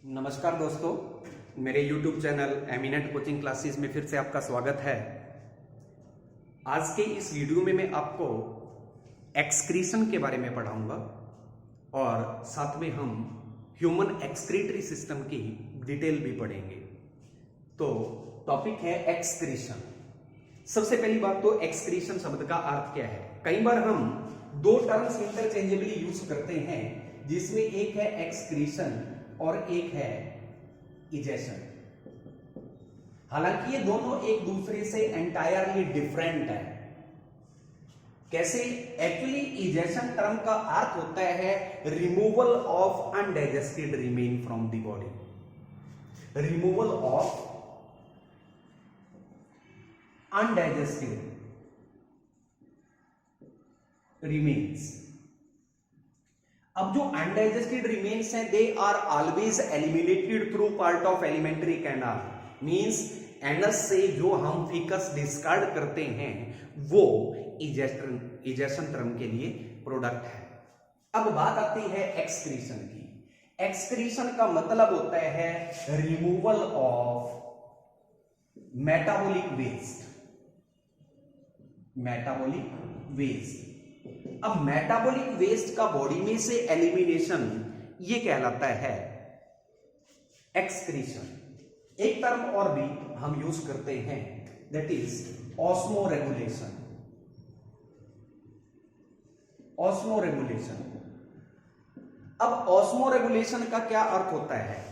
नमस्कार दोस्तों, मेरे YouTube channel eminent coaching classes में फिर से आपका स्वागत है। आज के इस वीडियो में मैं आपको एक्सक्रीशन के बारे में पढ़ाऊंगा और साथ में हम ह्यूमन एक्सक्रीटरी सिस्टम की डिटेल भी पढ़ेंगे। तो टॉपिक है एक्सक्रीशन। सबसे पहली बात तो एक्सक्रीशन शब्द का अर्थ क्या है। कई बार हम दो टर्म्स इंटरचेंजेबली यूज करते हैं, जिसमें एक है एक्सक्रीशन और एक है इजेशन। हालांकि ये दोनों एक दूसरे से एंटायरली डिफरेंट है। कैसे? एक्चुअली इजेशन टर्म का अर्थ होता है removal of undigested remain from the body. Removal of undigested remains. अब जो अनडाइजेस्टेड रिमेन्स हैं, they are always eliminated through part of alimentary canal. Means anus से जो हम फीकस डिस्कार्ड करते हैं वो इजेशन टर्म के लिए प्रोडक्ट है। अब बात आती है एक्सक्रीशन की। एक्सक्रीशन का मतलब होता है removal of metabolic waste. Metabolic waste. अब मेटाबॉलिक वेस्ट का बॉडी में से एलिमिनेशन ये कहलाता है एक्सक्रीशन। एक टर्म और भी हम यूज करते हैं, दैट इज ऑस्मोरेगुलेशन। ऑस्मोरेगुलेशन। अब ऑस्मोरेगुलेशन का क्या अर्थ होता है?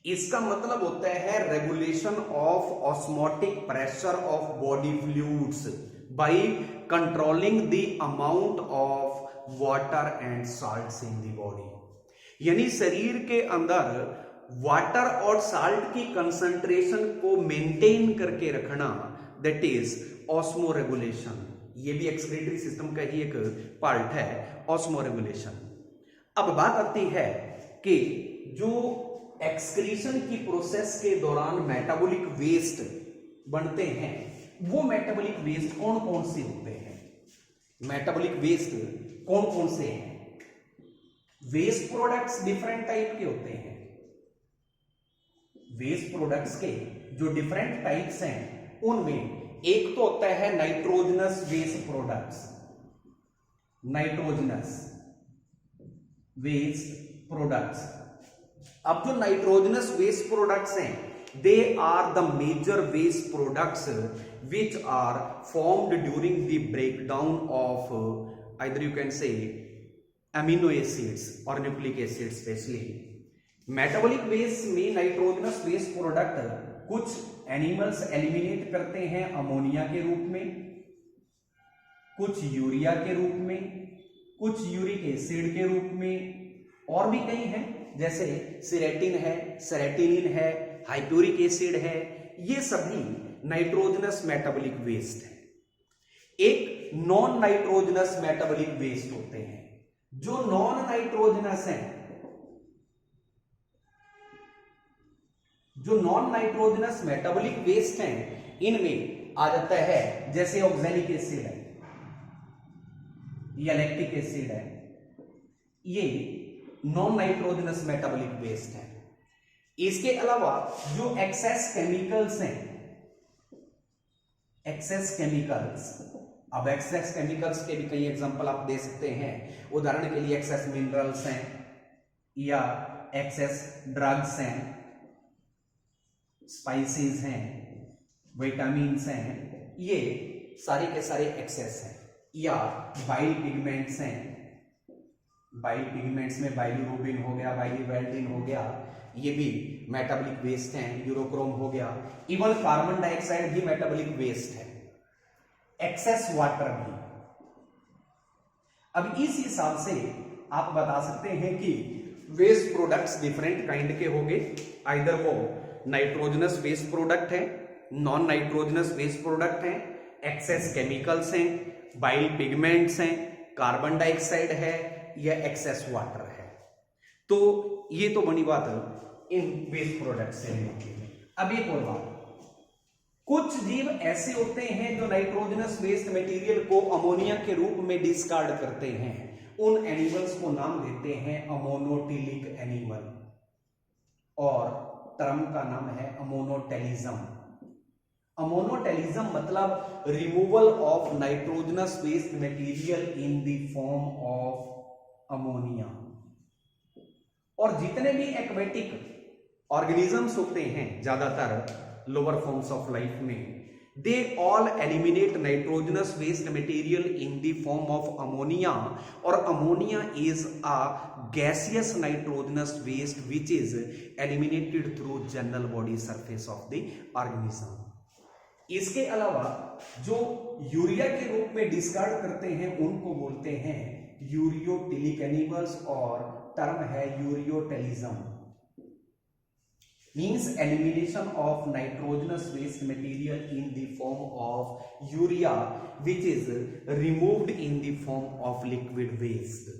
इसका मतलब होता है regulation of osmotic pressure of body fluids by controlling the amount of water and salts in the body। यानी शरीर के अंदर वाटर और साल्ट की कंसंट्रेशन को मेंटेन करके रखना, दैट इज ऑस्मोरेगुलेशन। ये भी एक्सक्रीटरी सिस्टम का ही एक पार्ट है, ऑस्मोरेगुलेशन। अब बात आती है कि जो एक्सक्रीशन की प्रोसेस के दौरान मेटाबॉलिक वेस्ट बनते हैं, वो मेटाबॉलिक वेस्ट कौन कौन से होते हैं? मेटाबॉलिक वेस्ट कौन कौन से हैं? वेस्ट प्रोडक्ट्स डिफरेंट टाइप के होते हैं। वेस्ट प्रोडक्ट्स के जो डिफरेंट टाइप्स हैं, उनमें एक तो होता है nitrogenous waste products. Nitrogenous waste products. अब जो नाइट्रोजनस वेस्ट प्रोडक्ट्स हैं, they are the major waste products which are formed during the breakdown of either you can say amino acids or nucleic acids especially। metabolic waste में nitrogenous waste product कुछ animals eliminate करते हैं ammonia के रूप में, कुछ urea के रूप में, कुछ यूरिक एसिड के रूप में, और भी कई हैं जैसे सेरेटिन है, सेरेटिनिन है, हाइप्यूरिक एसिड है। ये सभी नाइट्रोजनस मेटाबॉलिक वेस्ट है। एक नॉन नाइट्रोजनस मेटाबॉलिक वेस्ट होते हैं। जो नॉन नाइट्रोजनस हैं, जो नॉन नाइट्रोजनस मेटाबॉलिक वेस्ट हैं, इनमें आ जाता है जैसे ऑक्सैलिक एसिड है या लैक्टिक एसिड है। ये नॉन नाइट्रोजनस मेटाबॉलिक वेस्ट है। इसके अलावा जो एक्सेस केमिकल्स हैं, एक्सेस केमिकल्स। अब एक्सेस केमिकल्स के भी कई एग्जांपल आप दे सकते हैं। उदाहरण के लिए एक्सेस मिनरल्स हैं या एक्सेस ड्रग्स हैं, स्पाइसेस हैं, विटामिन्स हैं। ये सारे के सारे एक्सेस हैं। या बाइल पिगमेंट्स हैं। बाइल पिगमेंट्स में बाइलिरुबिन हो गया, बाइलिवेल्डिन हो गया, ये भी मेटाबॉलिक वेस्ट हैं। यूरोक्रोम हो गया। इवन कार्बन डाइऑक्साइड भी मेटाबॉलिक वेस्ट है। एक्सेस वाटर भी। अब इस हिसाब से आप बता सकते हैं कि वेस्ट प्रोडक्ट्स डिफरेंट काइंड के होंगे। आइदर वो नाइट्रोजनस वेस्ट प्रोडक्ट है, नॉन नाइट्रोजनस वेस्ट प्रोडक्ट है, एक्सेस केमिकल्स हैं, बाइल पिगमेंट्स हैं, कार्बन डाइऑक्साइड है या एक्सेस वाटर है। तो ये तो बनी बात इन वेस्ट प्रोडक्ट से रिलेटेड। अब एक और बात, कुछ जीव ऐसे होते हैं जो नाइट्रोजनस वेस्ट मटेरियल को अमोनिया के रूप में डिस्कार्ड करते हैं। उन एनिमल्स को नाम देते हैं अमोनोटिलिक एनिमल। और टर्म का नाम है अमोनोटेलिज्म। अमोनोटेलिज्म मतलब removal of nitrogenous waste material in the form of ammonia. और जितने भी एक्वेटिक ऑर्गेनिजम्स होते हैं ज्यादातर लोअर फॉर्म्स ऑफ लाइफ में, they all eliminate nitrogenous waste material in the form of ammonia, or ammonia is a gaseous nitrogenous waste which is eliminated through general body surface of the organism। इसके अलावा जो urea के रूप में discard करते हैं उनको बोलते हैं यूरियोटिलिक एनिमल्स, और टर्म है ureotelism. means elimination of nitrogenous waste material in the form of urea which is removed in the form of liquid waste।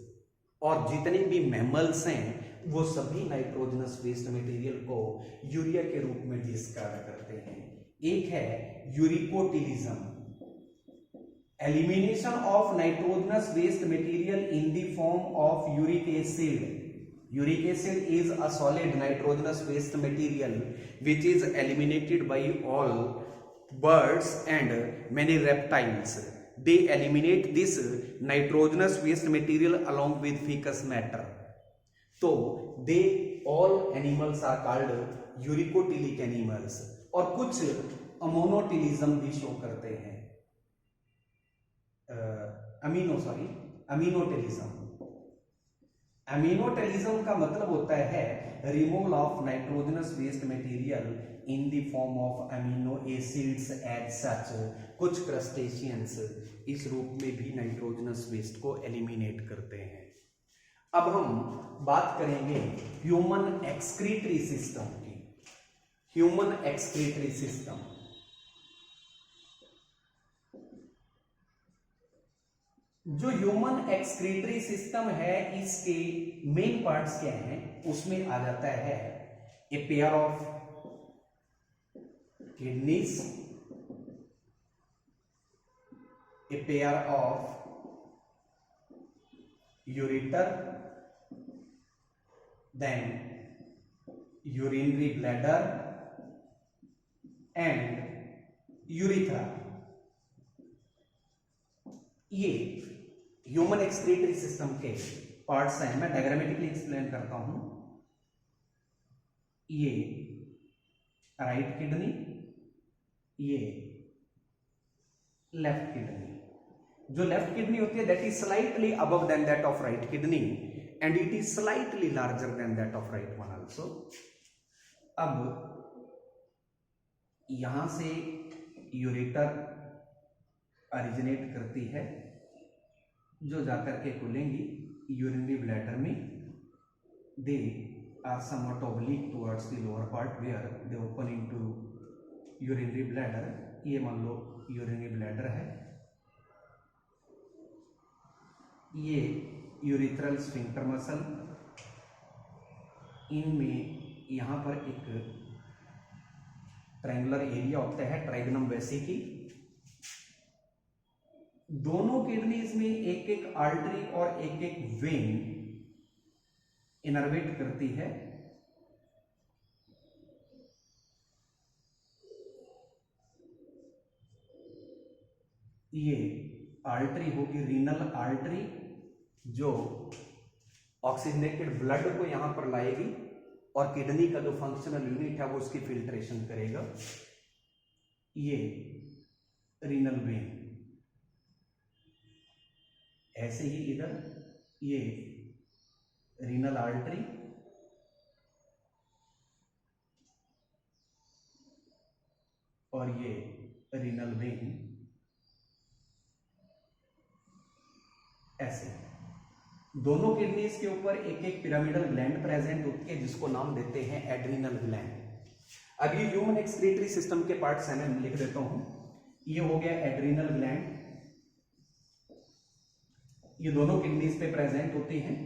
और जितने भी मैमल्स हैं वो सभी नाइट्रोजनस वेस्ट मटेरियल को यूरिया के रूप में डिस्कार्ड करते हैं। एक है uricotelism, elimination of nitrogenous waste material in the form of uric acid. Uric acid is a solid nitrogenous waste material which is eliminated by all birds and many reptiles. They eliminate this nitrogenous waste material along with fecal matter. So they all animals are called यूरिकोटिलिक animals। और कुछ अमोनोटिलिज्म भी show करते हैं, अमीनोटिलिज्म। अमीनोटेलिज्म का मतलब होता है removal of nitrogenous waste material in the form of amino acids as such. कुछ क्रस्टेशियंस इस रूप में भी नाइट्रोजनस वेस्ट को एलिमिनेट करते हैं। अब हम बात करेंगे ह्यूमन एक्सक्रीटरी सिस्टम की। ह्यूमन एक्सक्रीटरी सिस्टम, जो ह्यूमन एक्सक्रीटरी सिस्टम है इसके मेन पार्ट्स क्या हैं, उसमें आ जाता है a pair of kidneys, a pair of ureter, then urinary bladder and urethra. ये ह्यूमन एक्सक्रीटरी सिस्टम के पार्ट्स हैं। मैं डायग्रामेटिकली एक्सप्लेन करता हूं। ये राइट किडनी, ये लेफ्ट किडनी। जो लेफ्ट किडनी होती है that is slightly above than that of right kidney and it is slightly larger than that of right one also. अब यहां से यूरेटर ओरिजिनेट करती है, जो जाकर के खुलेंगी यूरिनरी ब्लैडर में। They are somewhat oblique towards the lower part where they open into urinary bladder. ये मान लो यूरिनरी ब्लैडर है, ये यूरिथ्रल स्फिंक्टर मसल, इनमें यहां पर एक ट्रायंगुलर एरिया होता है ट्राइगोनम वेसिकी। दोनों किडनीज में एक एक आर्टरी और एक एक वेन इनर्वेट करती है। ये आर्टरी होगी रीनल आर्टरी, जो ऑक्सीजनेटेड ब्लड को यहां पर लाएगी और किडनी का जो फंक्शनल यूनिट है वो उसकी फिल्ट्रेशन करेगा। ये रीनल वेन, ऐसे ही इधर ये रीनल आर्टरी, और ये रीनल वेन, ऐसे दोनों किडनीज के ऊपर एक एक पिरामिडल ग्लैंड प्रेजेंट होती है जिसको नाम देते हैं एड्रिनल ग्लैंड। अब ये ह्यूमन एक्सक्रीटरी सिस्टम के पार्ट्स हैं, मैं लिख देता हूं। ये हो गया एड्रिनल ग्लैंड, ये दोनों किडनीज पे प्रेजेंट होती हैं।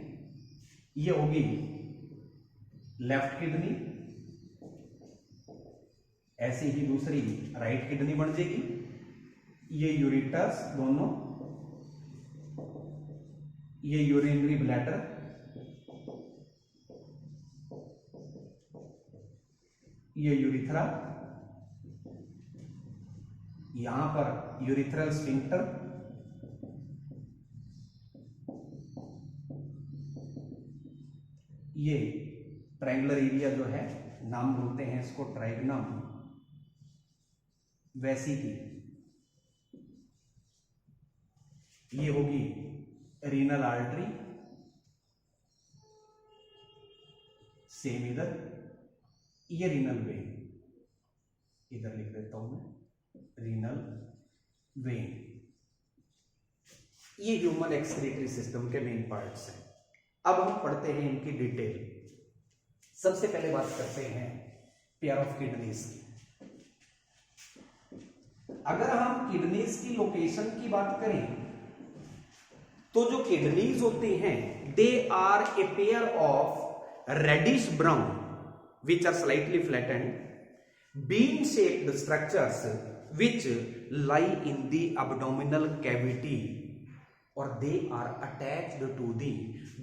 ये होगी लेफ्ट किडनी, ऐसे ही दूसरी राइट किडनी बन जाएगी। ये यूरेटर्स दोनों, ये यूरिनरी ब्लैडर, ये यूरिथ्रा, यहां पर यूरिथ्रल स्फिंक्टर, ये ट्रायंगुलर एरिया जो है, नाम बोलते हैं इसको ट्राइग्नम वेसिकी, ये होगी रीनल आर्टरी, सेम इधर ये रीनल वेन, इधर लिख देता हूं मैं रीनल वेन। ये ह्यूमन एक्सक्रीटरी सिस्टम के मेन पार्ट्स हैं। अब हम पढ़ते हैं इनकी डिटेल। सबसे पहले बात करते हैं पेयर ऑफ किडनीज की। अगर हम किडनीज की लोकेशन की बात करें तो जो किडनीज होती हैं they are a pair of reddish brown which are slightly flattened bean shaped structures which lie in the abdominal cavity or they are attached to the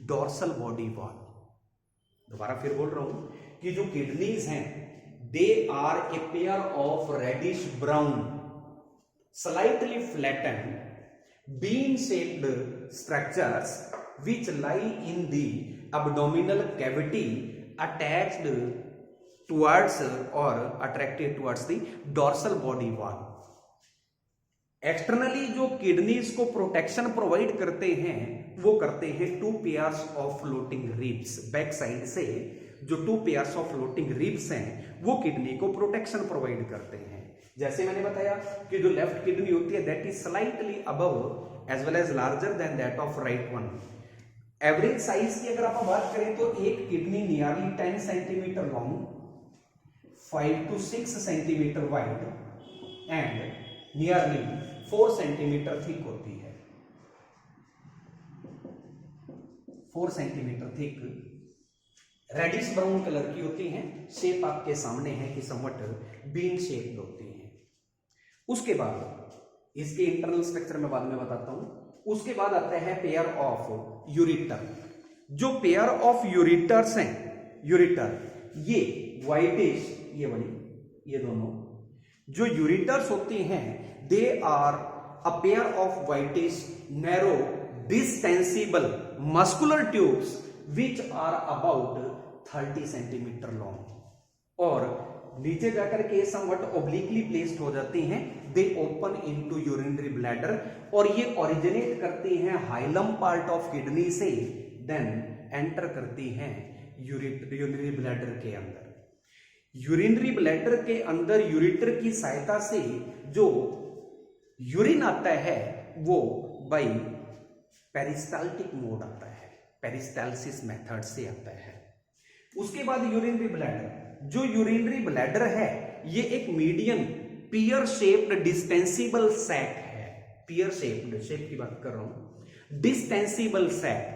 dorsal body wall। दोबारा फिर बोल रहा हूं कि जो किडनीज हैं they are a pair of reddish brown slightly flattened bean shaped structures which lie in the abdominal cavity attached towards or attracted towards the dorsal body wall। Externally जो kidneys को प्रोटेक्शन प्रोवाइड करते हैं वो करते हैं two pairs of floating ribs. Back side से जो two pairs of floating ribs हैं वो किडनी को प्रोटेक्शन प्रोवाइड करते हैं। जैसे मैंने बताया कि जो लेफ्ट किडनी होती है that is slightly above as well as larger than that of right one. Average size की अगर आप बात करें तो एक kidney nearly 10 centimetre long, 5 to 6 centimetre wide and nearly 4 centimetre thick होती है। 4 centimetre thick reddish brown colour की होती हैं। शेप आपके सामने है कि समवट बीन शेप्ड होती है। उसके बाद इसके इंटरनल स्ट्रक्चर में बाद में बताता हूं। उसके बाद आता है पेयर ऑफ यूरिटर। जो पेयर ऑफ यूरिटर्स हैं, यूरिटर ये व्हाइटिश, ये बड़ी, ये दोनों जो यूरिटर्स होती हैं they are a pair of whitish narrow distensible muscular tubes which are about 30 centimetre long और नीचे जाकर के समवट ओब्लिकली प्लेस्ड हो जाती हैं। दे ओपन इनटू यूरिनरी ब्लैडर और ये ओरिजिनेट करती हैं हाइलम पार्ट ऑफ किडनी से, देन एंटर करती हैं यूरिनरी ब्लैडर के अंदर। यूरिनरी ब्लैडर के अंदर यूरिटर की सहायता से जो यूरिन आता है वो बाई पेरिस्टाल्टिक मोड आता है, पेरिस्टालसिस मेथड से आता है। उसके बाद यूरिनरी ब्लैडर, जो यूरिनरी ब्लैडर है ये एक मीडियम पियर शेप्ड डिस्टेंसिबल सैक है। पियर शेप्ड, शेप की बात कर रहा हूं, डिस्टेंसिबल सैक।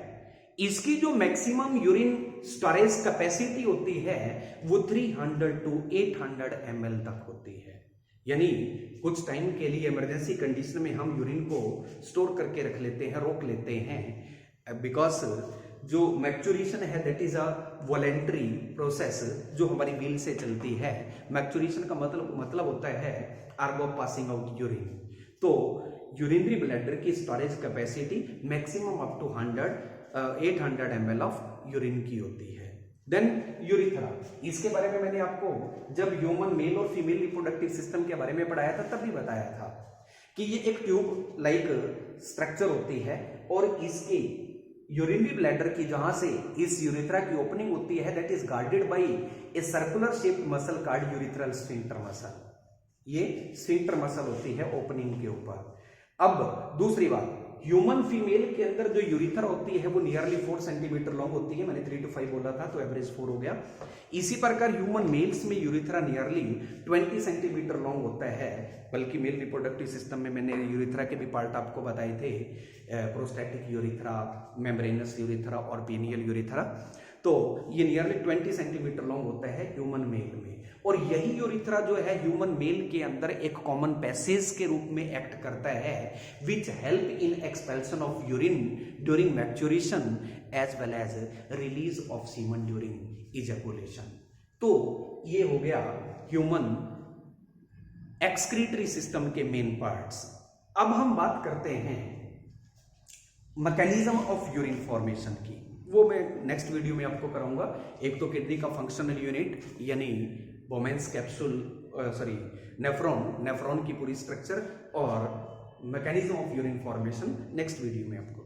इसकी जो मैक्सिमम यूरिन स्टोरेज कैपेसिटी होती है वो 300 to 800 ml तक होती है। यानी कुछ टाइम के लिए इमरजेंसी कंडीशन में हम यूरिन को स्टोर करके रख लेते हैं, रोक लेते हैं, बिकॉज जो मैक्चुरेशन है that is a voluntary process जो हमारी व्हील से चलती है। मैक्चुरेशन का मतलब होता है urge of passing out urine. तो यूरिनरी ब्लैडर की storage capacity maximum up to 800 ml of urine की होती है। देन यूरिथ्रा, इसके बारे में मैंने आपको जब ह्यूमन मेल और फीमेल रिप्रोडक्टिव सिस्टम के बारे में पढ़ाया था तब भी बताया था कि ये एक ट्यूब लाइक स्ट्रक्चर होती है और इसके यूरिनरी ब्लैडर की जहां से इस यूरिथ्रा की ओपनिंग होती है that is guarded by a circular shaped muscle called urethral sphincter muscle. ये स्फिंक्टर मसल होती है ओपनिंग के ऊपर। अब दूसरी बात, ह्यूमन फीमेल के अंदर जो यूरिथ्रा होती है वो नियरली 4 सेंटीमीटर लॉन्ग होती है। मैंने 3 to 5 बोला था तो एवरेज 4 हो गया। इसी प्रकार ह्यूमन मेल्स में यूरिथ्रा नियरली 20 सेंटीमीटर लॉन्ग होता है। बल्कि मेल रिप्रोडक्टिव सिस्टम में मैंने यूरिथ्रा के भी पार्ट आपको बताए थे, प्रोस्टैटिक यूरिथ्रा, मेम्ब्रेनस यूरिथ्रा और पीनियल यूरिथ्रा। तो ये नियरली 20 सेंटीमीटर लॉन्ग होता है ह्यूमन मेल में। और यही यूरिथ्रा जो है ह्यूमन मेल के अंदर एक कॉमन पैसेज के रूप में एक्ट करता है which help in expulsion of urine during maturation as well as release of semen during ejaculation. तो ये हो गया ह्यूमन एक्सक्रीटरी सिस्टम के मेन पार्ट्स। अब हम बात करते हैं मैकेनिज्म ऑफ यूरिन फॉर्मेशन की, वो मैं नेक्स्ट वीडियो में आपको कराऊंगा। एक तो किडनी का फंक्शनल यूनिट यानी बोमेन्स कैप्सूल, नेफ्रॉन की पूरी स्ट्रक्चर और mechanism of urine formation next video में आपको